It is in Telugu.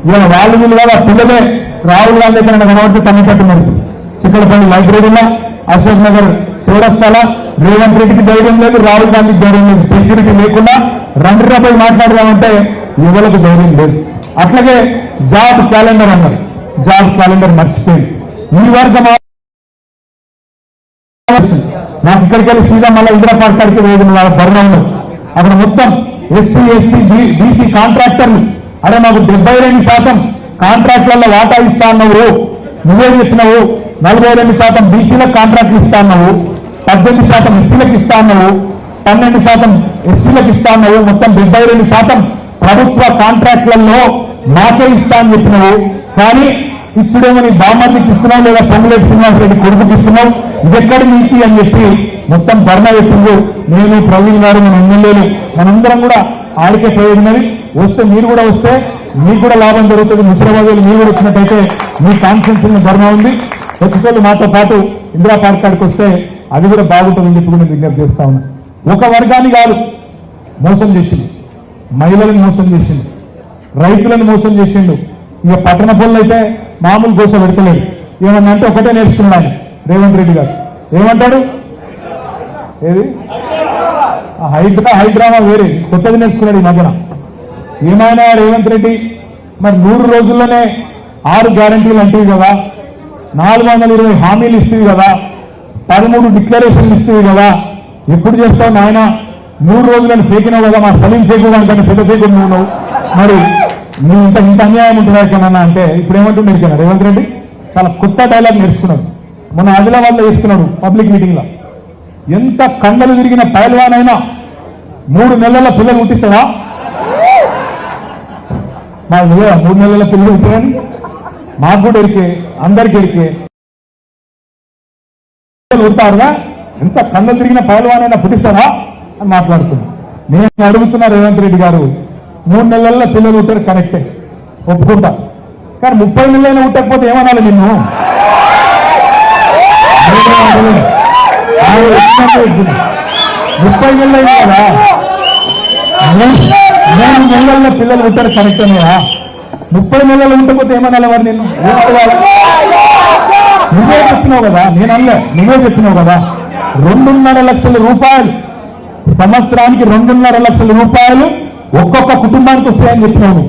ఇవాళ వాళ్ళు వీళ్ళు కాదు, పిల్లలే రాహుల్ గాంధీ దగ్గర కనబడితే తమ్మిపట్టున్నారు. చిక్కడపల్లి లైబ్రరీలో, అశోక్ నగర్ చౌరస్తాల రేవంత్ రెడ్డికి ధైర్యం లేదు, రాహుల్ గాంధీకి ధైర్యం లేదు. సెక్యూరిటీ లేకుండా రండి మాట్లాడదామంటే ఎవరికి ధైర్యం లేదు. అట్లాగే జాబ్ క్యాలెండర్ అన్నారు, జాబ్ క్యాలెండర్ మర్చిపోయింది. ఈ వర్గం నాకు ఇక్కడికి వెళ్ళి సీదా మళ్ళీ ఇందిరా పార్క్ కాడికి ధర్మంలో అక్కడ మొత్తం ఎస్సీ ఎస్సీ బీసీ కాంట్రాక్టర్లు, అరే మాకు 72% కాంట్రాక్ట్లలో వాటా ఇస్తా అన్నావు, నువ్వే చెప్పినావు. 42% బీసీలకు కాంట్రాక్ట్లు ఇస్తా అన్నావు, 18% ఎస్సీలకు ఇస్తా అన్నావు, 12% ఎస్సీలకు ఇస్తా అన్నావు. మొత్తం 72% ప్రభుత్వ కాంట్రాక్ట్లలో మాకే ఇస్తా అని చెప్పినావు. కానీ ఇచ్చుడేమో నీ బామ్మర్దికి ఇస్తున్నావు, లేదా పొంగులేటి శ్రీనివాసరెడ్డి కొడుకుకి ఇస్తున్నావు. ఇదెక్కడి నీతి అని చెప్పి మొత్తం ధర్నా చెప్పింది. నేను ప్రవీణ్ గారు, మన ఎమ్మెల్యేలు మనందరం కూడా ఆడికే ప్రయోజనది. వస్తే మీరు కూడా వస్తే మీకు కూడా లాభం జరుగుతుంది. ముసిరాబాద్ మీరు కూడా వచ్చినట్టయితే మీ కాన్ఫరెన్స్ ధర్నా ఉంది. వచ్చేటోళ్ళు మాతో పాటు ఇందిరా పార్క్ కాడికి వస్తే అది కూడా బాగుంటుందని చెప్పి నేను విజ్ఞప్తి చేస్తా ఉన్నా. ఒక వర్గాన్ని కాదు మోసం చేసింది, మహిళలను మోసం చేసింది, రైతులను మోసం చేసిండు. ఇక పట్టణ పనులు అయితే మామూలు గోస పెడతలేడు. ఏమన్నా అంటే ఒకటే నేర్చుకున్నాడు రేవంత్ రెడ్డి గారు. ఏమంటాడు? ఏది హైదరాబాద్ వేరే కొత్తది నేర్చుకున్నాడు ఈ మధ్యన. ఏమైనా రేవంత్ రెడ్డి మరి 100 రోజుల్లోనే 6 గ్యారంటీలు అంటివి కదా, 420 హామీలు ఇస్తుంది కదా, 13 డిక్లరేషన్లు ఇస్తుంది కదా, ఎప్పుడు చేస్తావు నాయన? 100 రోజులను ఫేకినావు కదా, మా సలీం ఫేకు దానికంటే పెద్ద ఫేకు నువ్వు. మరి నీ ఇంత అన్యాయం ఉంటుందా ఎక్కడన్నా అంటే ఇప్పుడు ఏమంటుంది ఎరికన్నా రేవంత్ రెడ్డి? చాలా కొత్త డైలాగ్ నేర్చుకున్నాడు. మొన్న ఆదిలాబాద్లో చేస్తున్నాడు పబ్లిక్ మీటింగ్ లో. ఎంత కండలు తిరిగిన పైల్వానైనా 3 నెలల పిల్లలు పుట్టిస్తాడా? మాకు 3 నెలల పిల్లలు పుట్టారని మాకు కూడా ఎరికే, అందరికీ ఎరికే. పుడతారుగా, ఎంత కండలు తిరిగిన పైల్వానైనా పుట్టిస్తాడా అని మాట్లాడుతున్నా. నేను అడుగుతున్నా రేవంత్ రెడ్డి గారు, 3 నెలల్లో పిల్లలు పుట్టారు కరెక్టే, ఒప్పుకుంటా. కానీ 30 నెలలైనా పుట్టకపోతే ఏమనాలి నిన్ను? 30 నెలలైనా కదా, 3 నెలల్లో పిల్లలు పుట్టారు కరెక్టేనా? 30 నెలలు ఉండకపోతే ఏమనాలి మరి నిన్ను? నువ్వే చెప్పినావు కదా, నేను అనలే, నువ్వే చెప్పినావు కదా. 2.5 లక్షల రూపాయలు సంవత్సరానికి, 2.5 లక్షల రూపాయలు ఒక్కొక్క కుటుంబానికి వస్తాయని చెప్పినావు.